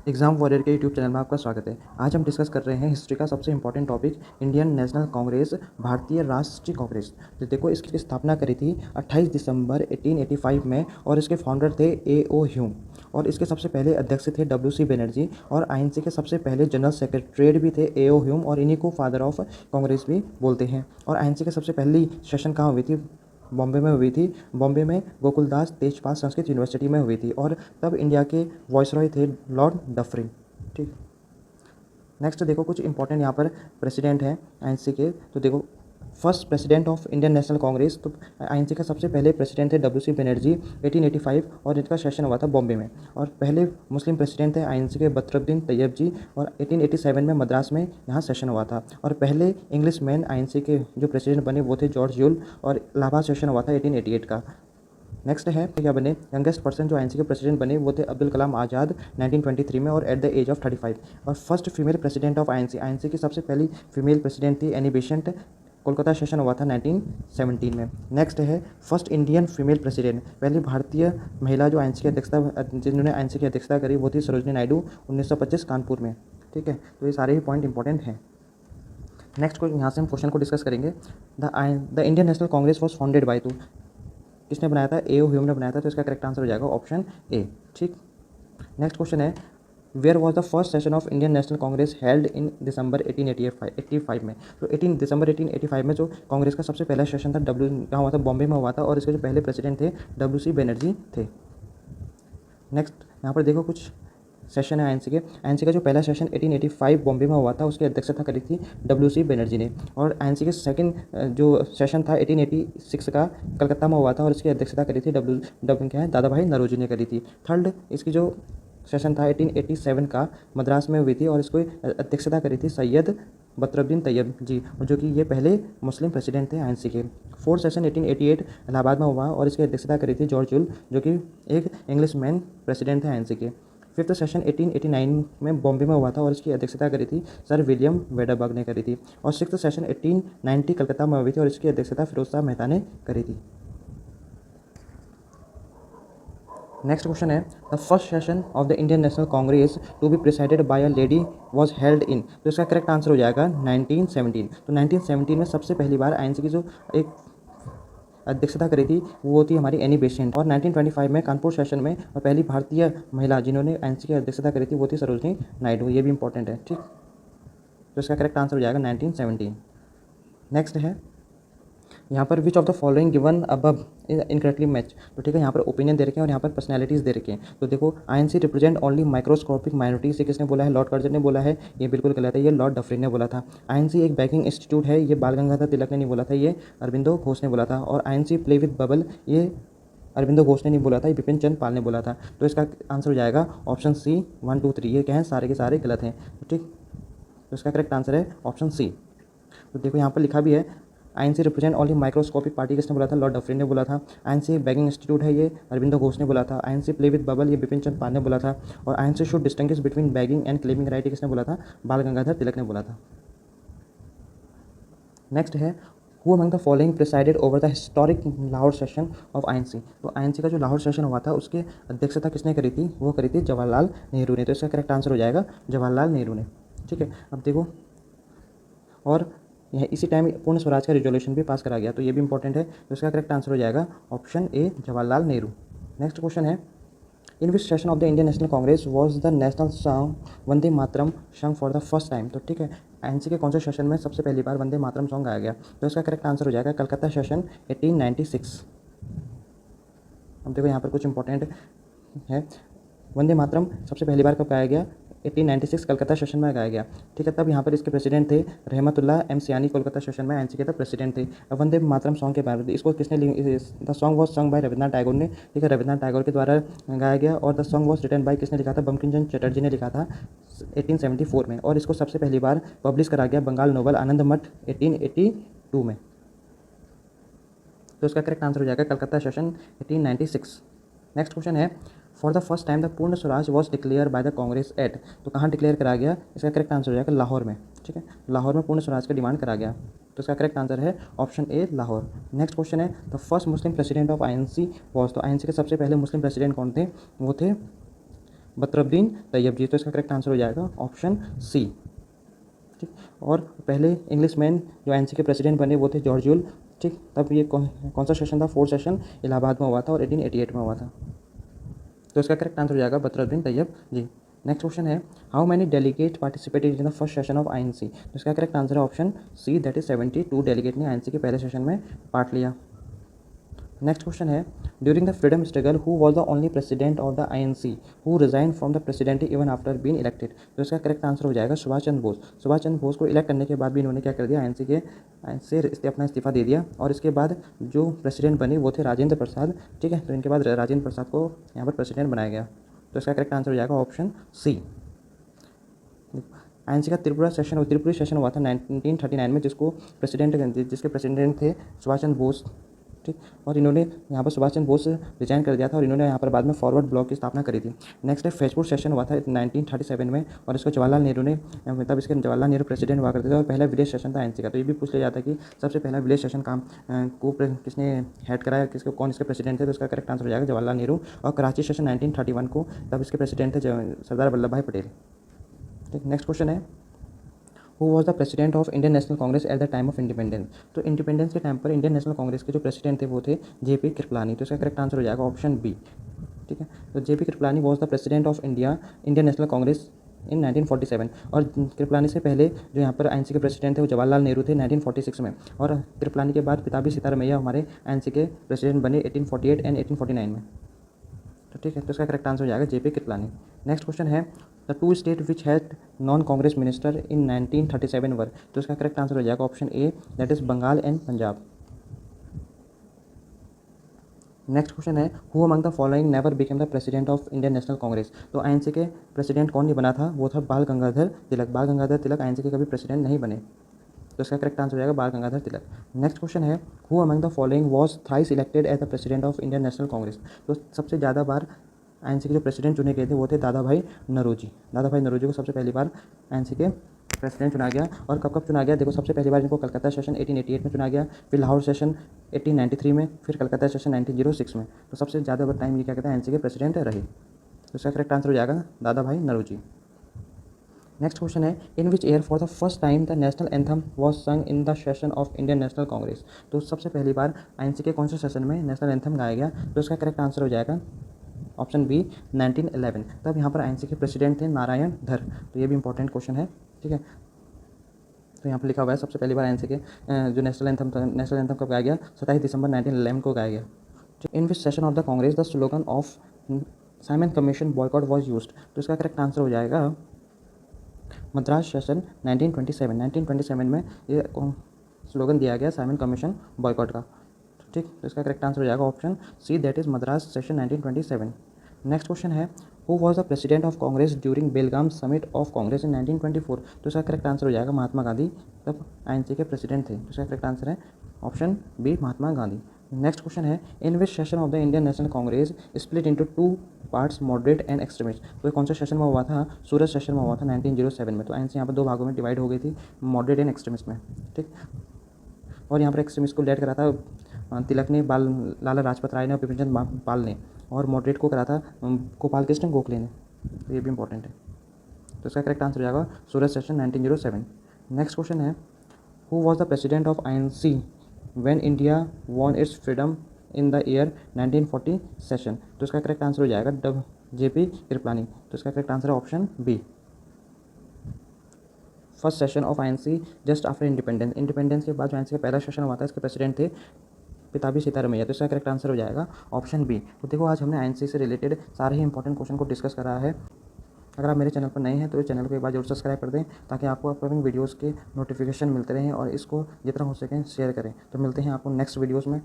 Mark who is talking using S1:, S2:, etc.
S1: Exam warrior के YouTube channel में आपका स्वागत है। आज हम डिस्कस कर रहे हैं हिस्ट्री का सबसे important topic Indian National Congress, भारतीय राष्ट्रीय कांग्रेस। तो देखो, इसकी स्थापना करी थी 28 दिसंबर 1885 में और इसके फाउंडर थे A.O. ह्यूम और इसके सबसे पहले अध्यक्ष थे W.C. बनर्जी और आईएनसी के सबसे पहले जनरल सेक्रेटरी भी थे A.O. ह्यूम और इन्हीं को फादर ऑफ कांग्रेस भी बोलते हैं। और आईएनसी की सबसे पहली सेशन कहाँ हुई थी? बॉम्बे में हुई थी। बॉम्बे में गोकुलदास तेजपाल संस्कृत यूनिवर्सिटी में हुई थी और तब इंडिया के वॉइसरॉय थे लॉर्ड डफरिन। ठीक। नेक्स्ट देखो, कुछ इंपॉर्टेंट यहाँ पर प्रेसिडेंट हैं आईएनसी के। तो देखो, first president of Indian National Congress, तो आईएनसी का सबसे पहले प्रेसिडेंट थे W.C. बनर्जी 1885 और इनका सेशन हुआ था बॉम्बे में। और पहले मुस्लिम प्रेसिडेंट थे आईएनसी के बदरुद्दीन तैयब जी और 1887 में मद्रास में यहाँ सेशन हुआ था। और पहले इंग्लिश मैन आईएनसी के जो प्रेसिडेंट बने वो थे जॉर्ज यूल और इलाहाबाद सेशन हुआ था 1888 का। नेक्स्ट है क्या बने, यंगेस्ट पर्सन जो आईएनसी के प्रेसिडेंट बने वो थे अब्दुल कलाम आज़ाद 1923 में और एट द एज ऑफ 35। और first female president of INC की सबसे पहली फीमेल प्रेसिडेंट थी एनी बेसेंट। कोलकाता सेशन हुआ था 1917 में। नेक्स्ट है फर्स्ट इंडियन फीमेल प्रेसिडेंट, पहली भारतीय महिला जो आईएनसी की अध्यक्षता जिन्होंने आईएनसी की अध्यक्षता करी वो थी सरोजनी नायडू 1925 कानपुर में। ठीक है, तो ये सारे ही पॉइंट इंपॉर्टेंट हैं। नेक्स्ट को यहाँ से हम क्वेश्चन को डिस्कस करेंगे। The Indian National Congress was founded by, तो किसने बनाया था? A.O. ह्यूम ने बनाया था, तो इसका करेक्ट आंसर हो जाएगा ऑप्शन ए। ठीक। नेक्स्ट क्वेश्चन है where was the first session of Indian National Congress held in December 1885 में? तो 18 दिसंबर 1885 में जो कांग्रेस का सबसे पहला सेशन था कहाँ हुआ था? बॉम्बे में हुआ था और इसके जो पहले प्रेसिडेंट थे W.C. बनर्जी थे। नेक्स्ट यहाँ पर देखो, कुछ सेशन है आईएनसी का जो पहला सेशन 1885 बॉम्बे में हुआ था, उसकी अध्यक्षता करी थी W.C. बनर्जी ने। और आईएनसी के सेकंड जो सेशन था 1886 का कलकत्ता में हुआ था और इसकी अध्यक्षता करी थी क्या है, दादा भाई नौरोजी ने करी थी। थर्ड इसकी जो सेशन था 1887 का मद्रास में हुई थी और इसको अध्यक्षता करी थी सैयद बदरुद्दीन तैयब जी, और जो कि ये पहले मुस्लिम प्रेसिडेंट थे आईएनसी के। फोर्थ सेशन 1888 इलाहाबाद में हुआ और इसकी अध्यक्षता करी थी जॉर्ज यूल, जो कि एक इंग्लिश मैन प्रेसिडेंट थे आईएनसी के। फिफ्थ सेशन 1889 में बॉम्बे में हुआ था और इसकी अध्यक्षता करी थी सर विलियम वेडरबर्ग ने करी थी। और सिक्स्थ सेशन 1890 कलकत्ता में हुई थी और इसकी अध्यक्षता फिरोज शाह मेहता ने करी थी। नेक्स्ट क्वेश्चन है the first session of the Indian National Congress to be presided by a lady was held in, तो इसका करेक्ट आंसर हो जाएगा 1917। तो 1917 में सबसे पहली बार आईएनसी की जो एक अध्यक्षता करी थी वो थी हमारी एनी बेसेंट। और 1925 में कानपुर सेशन में और पहली भारतीय महिला जिन्होंने आईएनसी की अध्यक्षता करी थी वो थी सरोजनी नायडू, ये भी इंपॉर्टेंट है। ठीक, तो इसका करेक्ट आंसर हो जाएगा 1917। नेक्स्ट है यहाँ पर which of the following given above incorrectly match, तो ठीक है, यहाँ पर ओपिनियन दे रखे हैं और यहाँ पर पर्सनैलिटीज़ दे रखे हैं। तो देखो, INC represent only microscopic minorities, से किसने बोला है? लॉर्ड कर्जन ने बोला है, ये बिल्कुल गलत है, ये लॉर्ड डफरिन ने बोला था। आईएनसी एक बैंकिंग इंस्टीट्यूट है, ये बाल गंगाधर तिलक ने नहीं बोला था, ये अरविंदो घोष ने बोला था। और आईएनसी प्ले विद बबल, ये अरविंदो घोष ने नहीं बोला था, ये बिपिन चंद्र पाल ने बोला था। तो इसका आंसर हो जाएगा ऑप्शन सी 1 2 3, ये क्या है? सारे के सारे गलत हैं। ठीक, तो इसका करेक्ट आंसर है ऑप्शन सी। तो देखो, यहाँ पर लिखा भी है INC represent only microscopic party, किसने बोला था? लॉर्ड डफरिन ने बोला था। आईएनसी एक बैंकिंग इंस्टीट्यूट है, ये अरविंदो घोष ने बोला था। आईएनसी प्ले विद बबल, ये बिपिन चंद्र पाल ने बोला था। और INC should distinguish between bagging and claiming right, किसने बोला था? बाल गंगाधर तिलक ने बोला था। नेक्स्ट है who among the following presided over the historic Lahore session of INC, तो आईएनसी का जो लाहौर सेशन हुआ था उसके अध्यक्षता किसने करी थी? वो करी थी जवाहरलाल नेहरू ने। तो इसका करेक्ट आंसर हो जाएगा जवाहरलाल नेहरू ने। ठीक है, अब देखो, और यह इसी टाइम पूर्ण स्वराज का रिजोल्यूशन भी पास करा गया, तो ये भी इंपॉर्टेंट है। तो इसका करेक्ट आंसर हो जाएगा option A Jawaharlal Nehru. Next question है in which session of the Indian National Congress was the national song Vande Mataram song for the first time, तो ठीक है, आईएनसी के कौन से सेशन में सबसे पहली बार वंदे मातरम सॉन्ग गाया गया? तो इसका करेक्ट आंसर हो जाएगा कलकत्ता सेशन 1896। अब देखो, यहाँ पर कुछ इंपॉर्टेंट है। वंदे मातरम सबसे पहली बार कब गाया गया? 1896 कलकत्ता सेशन में गाया गया। ठीक है, तब यहाँ पर इसके प्रेसिडेंट थे रहमतुल्लाह एम सियानी, कोलकाता सेशन में आईएनसी के तब प्रेसिडेंट थे। अब वंदे मातरम सॉन्ग के बारे में, इसको किसने the song was song by Rabindranath Tagore ने। ठीक है, रविन्द्रनाथ टैगोर के द्वारा गाया गया। और the song was written by, किसने लिखा था? बंकिम चंद्र चटर्जी ने लिखा था 1874 में। और इसको सबसे पहली बार पब्लिश करा गया बंगाल नोबल आनंद मठ 1882 में। तो इसका करेक्ट आंसर हो जाएगा कलकत्ता सेशन 1896। नेक्स्ट क्वेश्चन है for the first time the Purna Swaraj was declare by the Congress at, तो कहाँ डिक्लेयर करा गया? इसका करेक्ट आंसर हो जाएगा लाहौर में। ठीक है, लाहौर में पूर्ण स्वराज का डिमांड करा गया, तो इसका करेक्ट आंसर है option A Lahore. Next question है the first Muslim president of INC was, तो आईएनसी के सबसे पहले मुस्लिम प्रेसिडेंट कौन थे? वो थे बतरुद्दीन तैयब जी। तो इसका करेक्ट आंसर हो जाएगा ऑप्शन सी। ठीक, और पहले इंग्लिश मैन जो एनसी के प्रेसिडेंट बने वो थे जॉर्ज यूल। ठीक, तब ये कौन सा सेशन था? 4th सेशन इलाहाबाद में हुआ था और 1888 में हुआ था। तो इसका करेक्ट आंसर हो जाएगा Batruddin Tyabji. Next question is, how many delegate participated in the first session of INC? तो इसका करेक्ट आंसर है option C, that is 72 delegate ने आईएनसी के पहले सेशन में पार्ट लिया। Next question is, during the freedom struggle who was the only president of the INC who resign from the president even after been elected? तो इसका correct answer हो जाएगा सुभाष चंद्र बोस। सुभाष चंद्र बोस को इलेक्ट करने के बाद भी इन्होंने क्या कर दिया, आईएनसी के से अपना इस्तीफा दे दिया, और इसके बाद जो प्रेसिडेंट बने वो थे राजेंद्र प्रसाद। ठीक है, तो इनके बाद राजेंद्र प्रसाद को यहाँ पर प्रेसिडेंट बनाया गया। तो इसका करेक्ट आंसर हो जाएगा ऑप्शन सी। आईएनसी का त्रिपुरी सेशन हुआ था 1939 में, जिसके प्रेसिडेंट थे सुभाष चंद्र बोस। ठीक, और इन्होंने यहाँ पर सुभाष चंद्र बोस रिजाइन कर दिया था और इन्होंने यहाँ पर बाद में फॉरवर्ड ब्लॉक की स्थापना करी थी। नेक्स्ट है फैजपुर सेशन हुआ था 1937 में, और इसको जवाहरलाल नेहरू ने, तब इसके जवाहरलाल नेहरू प्रेसिडेंट हुआ करते थे, और पहला विलेज सेशन था आईएनसी का। तो ये भी पूछ लिया जाता है कि सबसे पहला विलेज सेशन किसने हेड कराया, कौन इसके प्रेसिडेंट थे? तो इसका करेक्ट आंसर हो जाएगा जवाहरलाल नेहरू। और कराची सेशन 1931 को, तब इसके प्रेसिडेंट थे सरदार वल्लभ भाई पटेल। ठीक, नेक्स्ट क्वेश्चन है, who was the president of Indian National Congress at the time of independence? तो इंडिपेंडेंस के टाइम पर इंडियन नेशनल कांग्रेस के जो प्रेसिडेंट थे वो थे जेपी कृपलानी। तो इसका करेक्ट आंसर हो जाएगा ऑप्शन बी। ठीक है, तो JP Kripalani was the president of Indian National Congress in 1947, और कृपलानी से पहले जो यहाँ पर आईएनसी के प्रेसिडेंट थे वो जवाहरलाल नेहरू थे 1946 में, और कृपलानी के बाद पिताजी सीतारामैया हमारे आईएनसी के प्रेसिडेंट बने 1848 एंड 1849 में। तो ठीक है, तो इसका करेक्ट आंसर हो जाएगा जेपी कृपलानी। नेक्स्ट क्वेश्चन है, the two state which had non Congress minister in 1937 were? तो इसका करेक्ट आंसर हो जाएगा option A, that is Bengal and Punjab. Next question है, who among the following never became the president of Indian National Congress? तो INC के president कौन नहीं बना था? वो था बाल गंगाधर तिलक। बाल गंगाधर तिलक आईएनसी के कभी प्रेसिडेंट नहीं बने। तो इसका करेक्ट आंसर हो जाएगा बाल गंगाधर तिलक। नेक्स्ट क्वेश्चन है, who among the following was thrice elected as the president of Indian National Congress? तो सबसे ज़्यादा बार आईएनसी के जो प्रेसिडेंट चुने गए थे वो थे दादा भाई नौरोजी। दादा भाई नौरोजी को सबसे पहली बार आईएनसी के प्रेसिडेंट चुना गया। और कब कब चुना गया? देखो, सबसे पहली बार इनको कलकत्ता सेशन 1888 में चुना गया, फिर लाहौर सेशन 1893 में, फिर कलकत्ता सेशन 1906 में। तो सबसे ज़्यादा टाइम ये क्या कहते हैं आईएनसी के प्रेसिडेंट रहे। तो इसका करेक्ट आंसर हो जाएगा दादा भाई नौरोजी। नेक्स्ट क्वेश्चन है, in which year for the first time the national anthem was sung in the session of Indian National Congress? तो सबसे पहली बार आईएनसी के कौन से सेशन में नेशनल एंथम गाया गया? तो इसका करेक्ट आंसर हो जाएगा ऑप्शन बी 1911। तब यहाँ पर आईएनसी के प्रेसिडेंट थे नारायण धर। तो ये भी इंपॉर्टेंट क्वेश्चन है। ठीक है, तो यहाँ पर लिखा हुआ है सबसे पहली बार आईएनसी के जो नेशनल एंथम कब गाया गया? 27 दिसंबर 1911 को गाया गया। In which session of the Congress the slogan of Simon commission boycott was used? तो इसका करेक्ट आंसर हो जाएगा मद्रास सेशन 1927 में ये स्लोगन दिया गया साइमन कमीशन बॉयकॉट का। ठीक, तो इसका करेक्ट आंसर हो जाएगा option C, that is Madras session 1927। Next question है, who was the president of Congress during Belgaum summit of Congress in 1924? तो इसका करेक्ट आंसर हो जाएगा महात्मा गांधी। तब आईएनसी के प्रेसिडेंट थे। तो इसका करेक्ट आंसर है option B, Mahatma Gandhi. Next question है, in which session of the Indian National Congress split into 2 parts moderate and extremist? तो ये कौन से सेशन में हुआ था? सूरत सेशन में हुआ था 1907 में। तो आईएनसी यहाँ पर 2 भागों में डिवाइड हो गई थी, मॉडरेट एंड एक्सट्रीमिस्ट में। ठीक, और यहाँ पर एक्सट्रीमिस्ट को लीड करा था तिलक ने, लाला लाजपत राय ने और बिपिन चंद्र पाल ने, और मॉडरेट को करा था गोपाल कृष्ण गोखले ने। तो ये भी इंपॉर्टेंट है। तो इसका करेक्ट आंसर हो जाएगा सूरत सेशन 1907। नेक्स्ट क्वेश्चन है, who was the president of INC when India won it's freedom in the year 1940 session? तो इसका करेक्ट आंसर हो जाएगा जेपी कृपलानी। तो इसका करेक्ट आंसर है option B, first session of INC just after independence. Independence के बाद जो आईएनसी का पहला सेशन हुआ था, इसके प्रेसिडेंट थे पिताजी सीतारामैया। तो इसका करेक्ट आंसर हो जाएगा ऑप्शन बी। तो देखो, आज हमने आईएनसी से रिलेटेड सारे ही इंपॉर्टेंट क्वेश्चन को डिस्कस करा है। अगर आप मेरे चैनल पर नए हैं तो इस चैनल को एक बार जरूर सब्सक्राइब कर दें, ताकि आपको अपकमिंग वीडियोज़ के नोटिफिकेशन मिलते रहें, और इसको जितना हो सके शेयर करें। तो मिलते हैं आपको नेक्स्ट वीडियोज़ में।